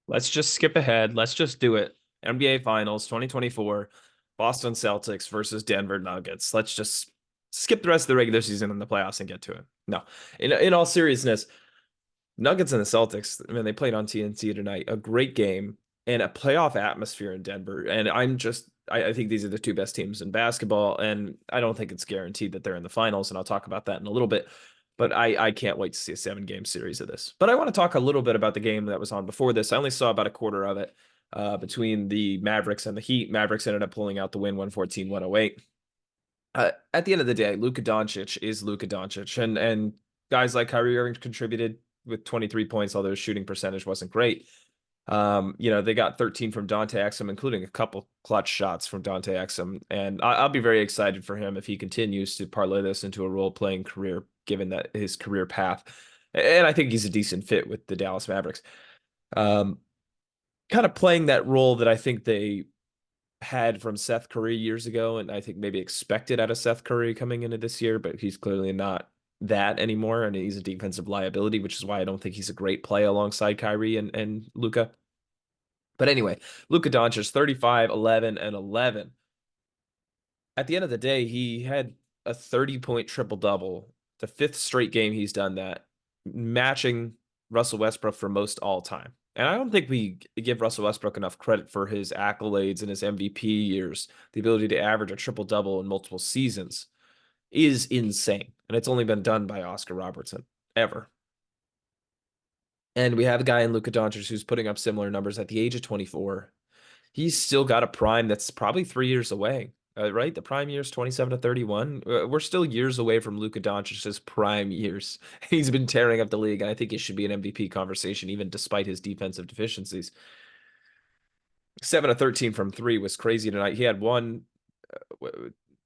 Let's just skip ahead. Let's just do it. NBA Finals 2024, Boston Celtics versus Denver Nuggets. Let's just skip the rest of the regular season and the playoffs and get to it. No, in all seriousness, Nuggets and the Celtics, I mean, they played on TNT tonight. A great game and a playoff atmosphere in Denver. And I think these are the two best teams in basketball. And I don't think it's guaranteed that they're in the finals. And I'll talk about that in a little bit. But I can't wait to see a 7 game series of this. But I want to talk a little bit about the game that was on before this. I only saw about a quarter of it between the Mavericks and the Heat. Mavericks ended up pulling out the win 114-108. At the end of the day, Luka Doncic is Luka Doncic. And guys like Kyrie Irving contributed with 23 points, although his shooting percentage wasn't great. They got 13 from Dante Exum, including a couple clutch shots from Dante Exum. And I'll be very excited for him if he continues to parlay this into a role-playing career, given that his career path. And I think he's a decent fit with the Dallas Mavericks. Um, Kind of playing that role that I think they had from Seth Curry years ago, and I think maybe expected out of Seth Curry coming into this year, but he's clearly not that anymore, and he's a defensive liability, which is why I don't think he's a great play alongside Kyrie and Luka. But anyway, Luka Doncic 35, 11, and 11. At the end of the day, he had a 30-point triple-double, the fifth straight game he's done that, matching Russell Westbrook for most all time. And I don't think we give Russell Westbrook enough credit for his accolades and his MVP years. The ability to average a triple-double in multiple seasons is insane. And it's only been done by Oscar Robertson, ever. And we have a guy in Luka Doncic who's putting up similar numbers at the age of 24. He's still got a prime that's probably 3 years away, right? The prime years 27 to 31. We're still years away from Luka Doncic's prime years. He's been tearing up the league, and I think he should be an MVP conversation, even despite his defensive deficiencies. 7 of 13 from three was crazy tonight. He had one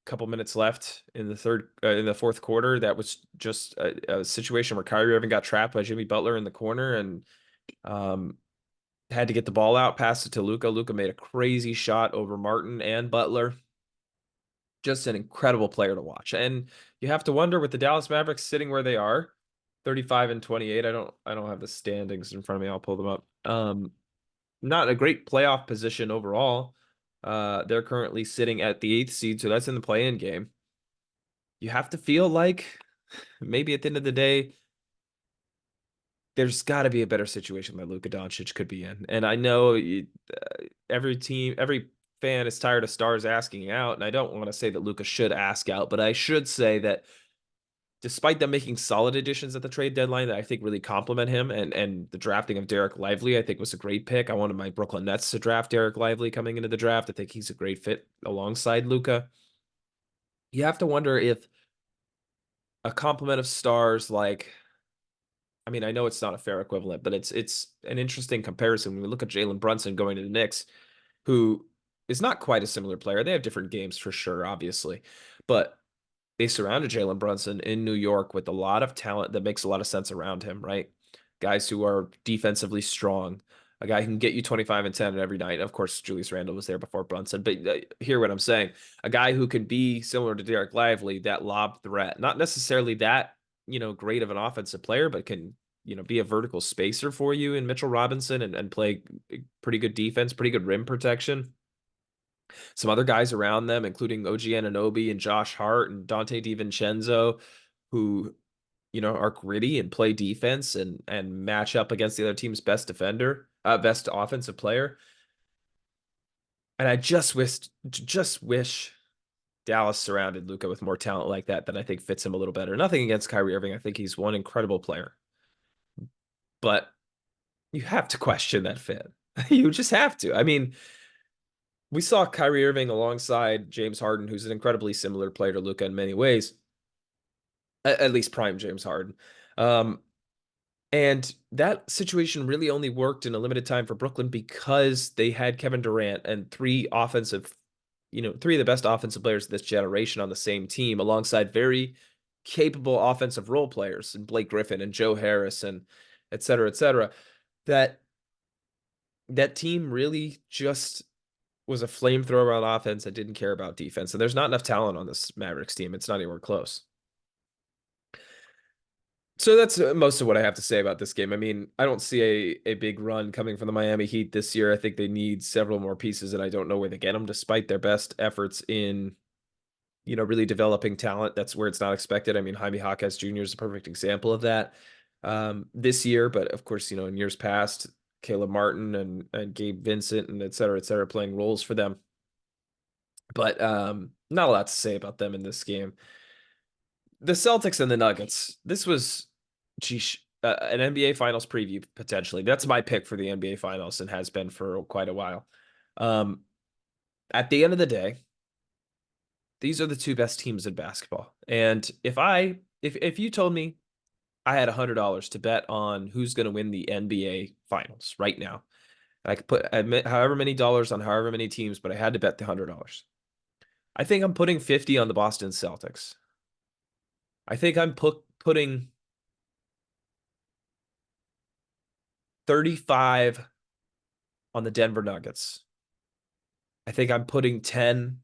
couple minutes left in the fourth quarter. That was just a situation where Kyrie Irving got trapped by Jimmy Butler in the corner and had to get the ball out, pass it to Luka. Luka made a crazy shot over Martin and Butler. Just an incredible player to watch. And you have to wonder, with the Dallas Mavericks sitting where they are, 35 and 28. I don't have the standings in front of me. I'll pull them up. Not a great playoff position overall. They're currently sitting at the 8th seed, so that's in the play-in game. You have to feel like maybe at the end of the day, there's got to be a better situation that Luka Doncic could be in. And I know every fan is tired of stars asking out, and I don't want to say that Luka should ask out, but I should say that despite them making solid additions at the trade deadline that I think really complement him, and the drafting of Derek Lively, I think was a great pick. I wanted my Brooklyn Nets to draft Derek Lively coming into the draft. I think he's a great fit alongside Luka. You have to wonder if a complement of stars like, I mean, I know it's not a fair equivalent, but it's an interesting comparison when we look at Jalen Brunson going to the Knicks, who is not quite a similar player. They have different games for sure, obviously, but they surrounded Jalen Brunson in New York with a lot of talent that makes a lot of sense around him, right? Guys who are defensively strong, a guy who can get you 25 and 10 every night. Of course, Julius Randle was there before Brunson, but hear what I'm saying. A guy who can be similar to Derek Lively, that lob threat, not necessarily that, great of an offensive player, but can, be a vertical spacer for you in Mitchell Robinson and play pretty good defense, pretty good rim protection. Some other guys around them, including OG Anunoby and Josh Hart and Dante DiVincenzo, who, are gritty and play defense and match up against the other team's best defender, best offensive player. And I just wish Dallas surrounded Luka with more talent like that I think fits him a little better. Nothing against Kyrie Irving. I think he's one incredible player. But you have to question that fit. You just have to. I mean, we saw Kyrie Irving alongside James Harden, who's an incredibly similar player to Luka in many ways, at least prime James Harden. And that situation really only worked in a limited time for Brooklyn because they had Kevin Durant and three of the best offensive players of this generation on the same team, alongside very capable offensive role players and Blake Griffin and Joe Harris and et cetera, et cetera. That team really just was a flamethrower on offense that didn't care about defense. And there's not enough talent on this Mavericks team. It's not anywhere close. So that's most of what I have to say about this game. I mean, I don't see a big run coming from the Miami Heat this year. I think they need several more pieces, and I don't know where they get them, despite their best efforts in, really developing talent. That's where it's not expected. I mean, Jaime Jaquez Jr. is a perfect example of that this year, but of course, in years past, Caleb Martin and Gabe Vincent and et cetera, playing roles for them. But not a lot to say about them in this game. The Celtics and the Nuggets. This was, geez, an NBA Finals preview potentially. That's my pick for the NBA Finals and has been for quite a while. Um, at the end of the day, these are the two best teams in basketball. And if you told me I had $100 to bet on who's going to win the NBA Finals right now, and I could put however many dollars on however many teams, but I had to bet the $100. I think I'm putting 50 on the Boston Celtics. I think I'm putting 35 on the Denver Nuggets. I think I'm putting 10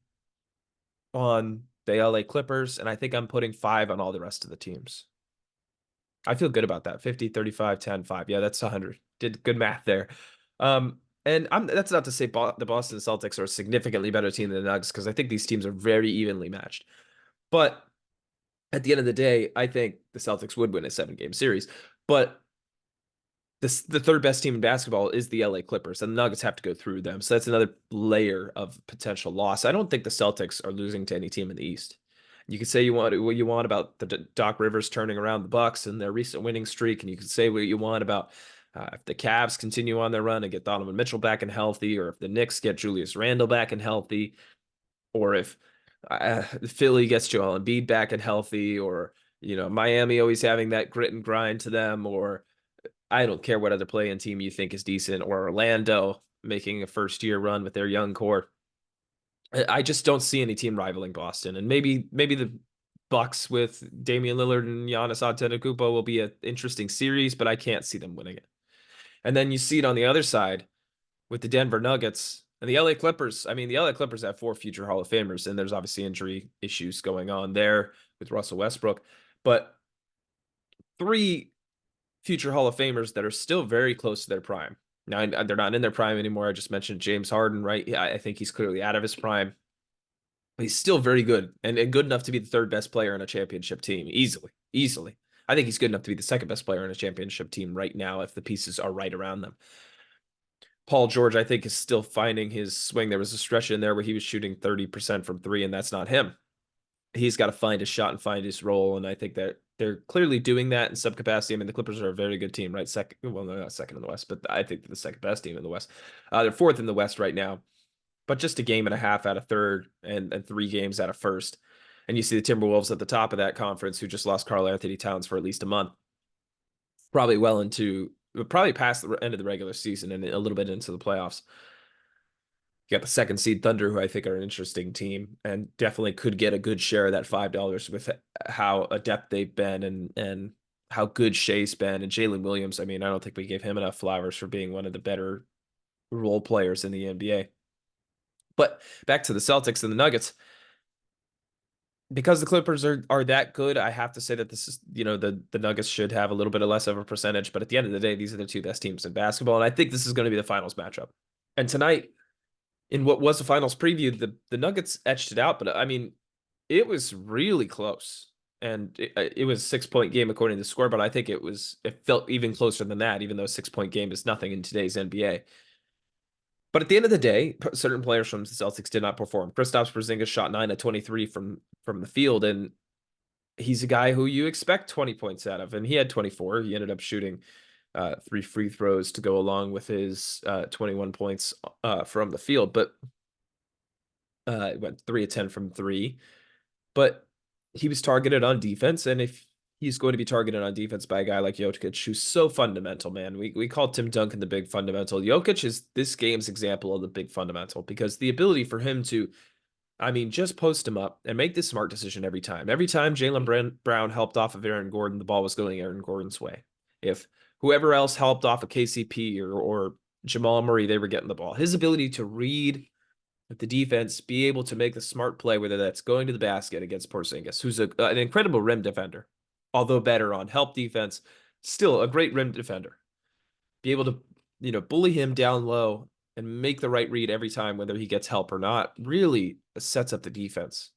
on the LA Clippers, and I think I'm putting 5 on all the rest of the teams. I feel good about that. 50, 35, 10, 5. Yeah, that's 100. Did good math there. And that's not to say the Boston Celtics are a significantly better team than the Nuggets, because I think these teams are very evenly matched. But at the end of the day, I think the Celtics would win a 7-game series. But the third best team in basketball is the LA Clippers, and the Nuggets have to go through them. So that's another layer of potential loss. I don't think the Celtics are losing to any team in the East. You can say what you want about the Doc Rivers turning around the Bucks and their recent winning streak, and you can say what you want about if the Cavs continue on their run and get Donovan Mitchell back and healthy, or if the Knicks get Julius Randle back and healthy, or if Philly gets Joel Embiid back and healthy, or Miami always having that grit and grind to them, or I don't care what other play-in team you think is decent, or Orlando making a first-year run with their young core. I just don't see any team rivaling Boston, and maybe the Bucks with Damian Lillard and Giannis Antetokounmpo will be an interesting series, but I can't see them winning it. And then you see it on the other side with the Denver Nuggets and the LA Clippers. I mean, the LA Clippers have 4 future Hall of Famers, and there's obviously injury issues going on there with Russell Westbrook, but 3 future Hall of Famers that are still very close to their prime. Now, they're not in their prime anymore. I just mentioned James Harden, right? Yeah, I think he's clearly out of his prime. But he's still very good and good enough to be the third best player in a championship team easily. Easily. I think he's good enough to be the second best player in a championship team right now if the pieces are right around them. Paul George, I think, is still finding his swing. There was a stretch in there where he was shooting 30% from 3, and that's not him. He's got to find his shot and find his role, and I think that they're clearly doing that in some capacity. I mean, the Clippers are a very good team, right? Second, well, they're not second in the West, but I think they're the second best team in the West. They're fourth in the West right now, but just a game and a half out of third and 3 games out of first. And you see the Timberwolves at the top of that conference, who just lost Karl Anthony Towns for at least a month, probably past the end of the regular season and a little bit into the playoffs. You got the second seed Thunder, who I think are an interesting team and definitely could get a good share of that $5 with how adept they've been and how good Shea's been. And Jalen Williams, I mean, I don't think we gave him enough flowers for being one of the better role players in the NBA. But back to the Celtics and the Nuggets. Because the Clippers are that good, I have to say that this is, the Nuggets should have a little bit of less of a percentage. But at the end of the day, these are the 2 best teams in basketball. And I think this is going to be the finals matchup. And tonight, in what was the finals preview, the Nuggets etched it out, but I mean, it was really close, and it was a 6-point game according to the score. But I think it felt even closer than that, even though a 6-point game is nothing in today's NBA. But at the end of the day, certain players from the Celtics did not perform. Kristaps Porzingis shot 9 of 23 from the field, and he's a guy who you expect 20 points out of, and he had 24. He ended up shooting 3 free throws to go along with his 21 points from the field, but it went 3 of 10 from 3. But he was targeted on defense, and if he's going to be targeted on defense by a guy like Jokic, who's so fundamental, man. We call Tim Duncan the big fundamental. Jokic is this game's example of the big fundamental, because the ability for him to, I mean, just post him up and make the smart decision every time. Every time Jaylen Brown helped off of Aaron Gordon, the ball was going Aaron Gordon's way. If whoever else helped off of KCP or Jamal Murray, they were getting the ball. His ability to read the defense, be able to make the smart play, whether that's going to the basket against Porzingis, who's an incredible rim defender. although better on help defense, still a great rim defender. Be able to, bully him down low and make the right read every time, whether he gets help or not, really sets up the defense.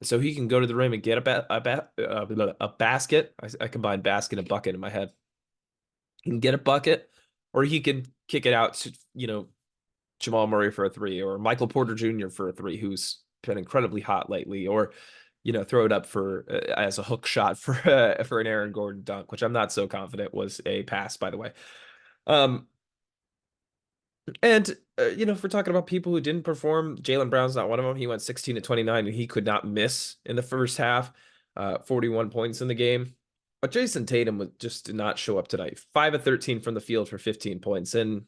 So he can go to the rim and get a basket. I combine basket and bucket in my head. He can get a bucket, or he can kick it out to, Jamal Murray for a three, or Michael Porter Jr. for a three, who's been incredibly hot lately, or throw it up for as a hook shot for an Aaron Gordon dunk, which I'm not so confident was a pass, by the way. Um, and if we're talking about people who didn't perform, Jaylen Brown's not one of them. He went 16 to 29, and he could not miss in the first half. 41 points in the game. But Jason Tatum just did not show up tonight. 5 of 13 from the field for 15 points. And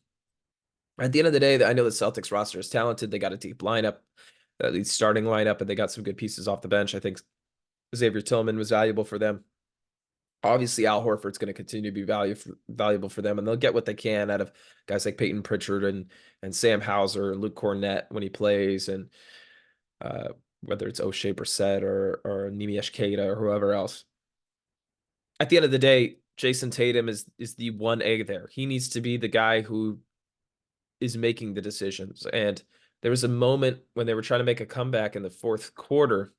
at the end of the day, I know the Celtics roster is talented. They got a deep lineup, at least starting lineup, and they got some good pieces off the bench. I think Xavier Tillman was valuable for them. Obviously, Al Horford's going to continue to be valuable for them, and they'll get what they can out of guys like Peyton Pritchard and Sam Hauser and Luke Cornett when he plays, and whether it's O'Shea Brissett or Neemias Queta or whoever else. At the end of the day, Jason Tatum is the 1A there. He needs to be the guy who is making the decisions. And there was a moment when they were trying to make a comeback in the fourth quarter,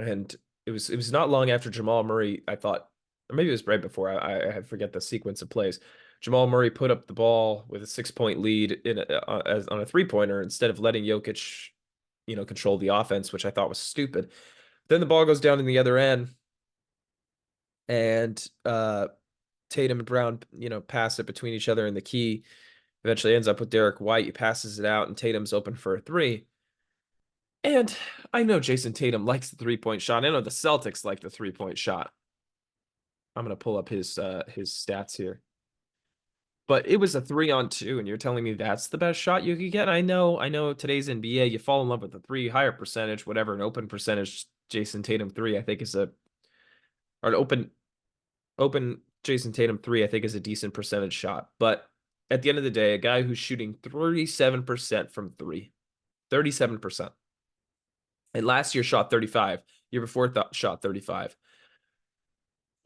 and it was not long after Jamal Murray, I thought, or maybe it was right before. I forget the sequence of plays. Jamal Murray put up the ball with a 6-point lead on a three-pointer instead of letting Jokic, control the offense, which I thought was stupid. Then the ball goes down in the other end, and Tatum and Brown, pass it between each other in the key. Eventually ends up with Derek White. He passes it out, and Tatum's open for a three. And I know Jason Tatum likes the three-point shot. I know the Celtics like the three-point shot. I'm going to pull up his stats here. But it was a 3-on-2, and you're telling me that's the best shot you could get? I know today's NBA, you fall in love with the three, higher percentage, whatever, an open percentage Jason Tatum three, I think or an open Jason Tatum three, I think is a decent percentage shot. But at the end of the day, a guy who's shooting 37% from three, 37%. And last year shot 35. Year before shot 35.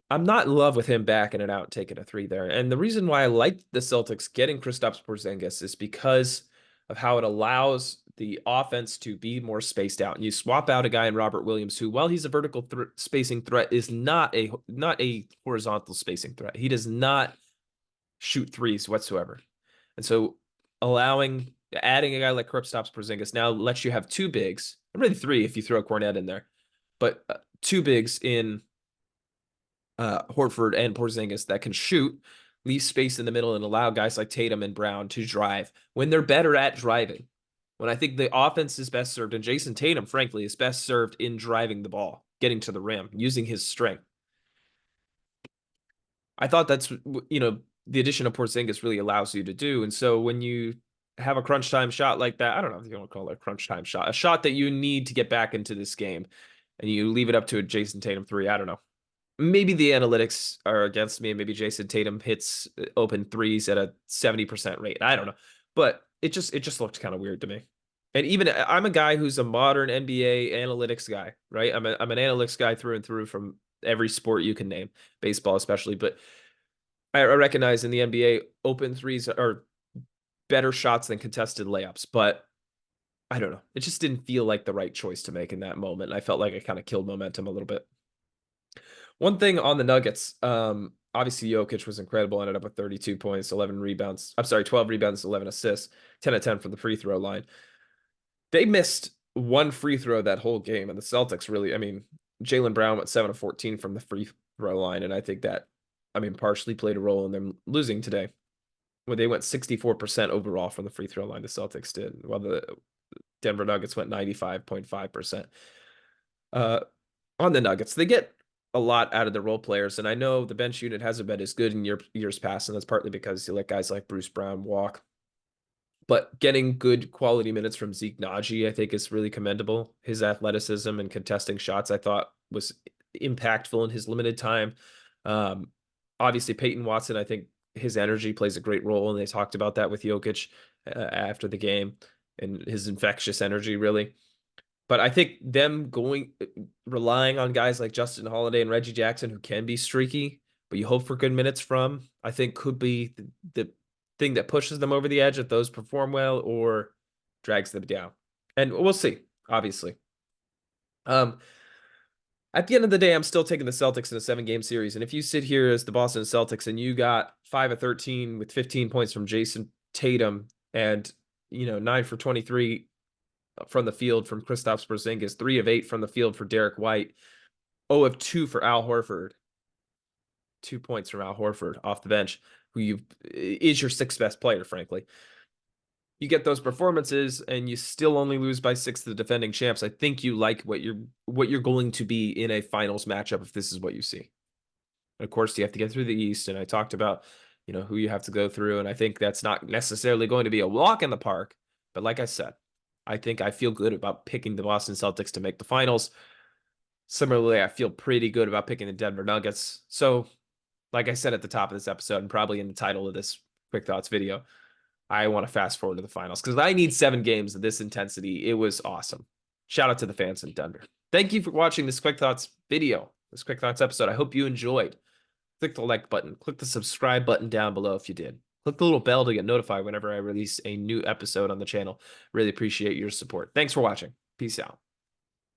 I'm not in love with him backing it out, taking a three there. And the reason why I like the Celtics getting Kristaps Porzingis is because of how it allows the offense to be more spaced out. And you swap out a guy in Robert Williams, who, while he's a vertical spacing threat, is not a horizontal spacing threat. He does not shoot threes whatsoever. And so adding a guy like Kristaps Porzingis now lets you have two bigs, really three if you throw Cornette in there, but two bigs in Horford and Porzingis that can shoot, leave space in the middle, and allow guys like Tatum and Brown to drive when they're better at driving. When I think the offense is best served, and Jason Tatum, frankly, is best served in driving the ball, getting to the rim, using his strength. I thought that's, the addition of Porzingis really allows you to do. And so when you have a crunch time shot like that, I don't know if you want to call it a crunch time shot, a shot that you need to get back into this game, and you leave it up to a Jason Tatum three, I don't know. Maybe the analytics are against me, and maybe Jason Tatum hits open threes at a 70% rate. I don't know. But it just looked kind of weird to me. And even I'm a guy who's a modern NBA analytics guy, right? I'm an analytics guy through and through from every sport you can name, baseball especially. But I recognize in the NBA, open threes are better shots than contested layups. But I don't know. It just didn't feel like the right choice to make in that moment. I felt like it kind of killed momentum a little bit. One thing on the Nuggets, obviously Jokic was incredible, ended up with 32 points, 11 rebounds. I'm sorry, 12 rebounds, 11 assists, 10 of 10 from the free throw line. They missed one free throw that whole game, and the Celtics really, Jaylen Brown went 7 of 14 from the free throw line, and I think that, partially played a role in them losing today, where they went 64% overall from the free throw line, the Celtics did, while the Denver Nuggets went 95.5%. On the Nuggets, they get a lot out of the role players, and I know the bench unit hasn't been as good in years past, and that's partly because you let guys like Bruce Brown walk. But getting good quality minutes from Zeke Naji, I think, is really commendable. His athleticism and contesting shots, I thought, was impactful in his limited time. Obviously, Peyton Watson, I think his energy plays a great role, and they talked about that with Jokic after the game, and his infectious energy, really. But I think them relying on guys like Justin Holiday and Reggie Jackson, who can be streaky, but you hope for good minutes from, I think could be the thing that pushes them over the edge if those perform well or drags them down. And we'll see, obviously. At the end of the day, I'm still taking the Celtics in a 7-game series. And if you sit here as the Boston Celtics and you got 5 of 13 with 15 points from Jason Tatum and 9 for 23 from the field from Kristaps Porzingis, 3 of 8 from the field for Derek White, 0 of 2 for Al Horford, 2 points from Al Horford off the bench, who is your 6th best player, frankly. You get those performances and you still only lose by 6 to the defending champs. I think you like what you're going to be in a finals matchup if this is what you see. And of course, you have to get through the East, and I talked about who you have to go through, and I think that's not necessarily going to be a walk in the park. But like I said, I think I feel good about picking the Boston Celtics to make the finals. Similarly, I feel pretty good about picking the Denver Nuggets. So, like I said at the top of this episode, and probably in the title of this Quick Thoughts video, I want to fast forward to the finals because I need 7 games of this intensity. It was awesome. Shout out to the fans in Denver. Thank you for watching this Quick Thoughts video, this Quick Thoughts episode. I hope you enjoyed. Click the like button. Click the subscribe button down below if you did. Click the little bell to get notified whenever I release a new episode on the channel. Really appreciate your support. Thanks for watching. Peace out.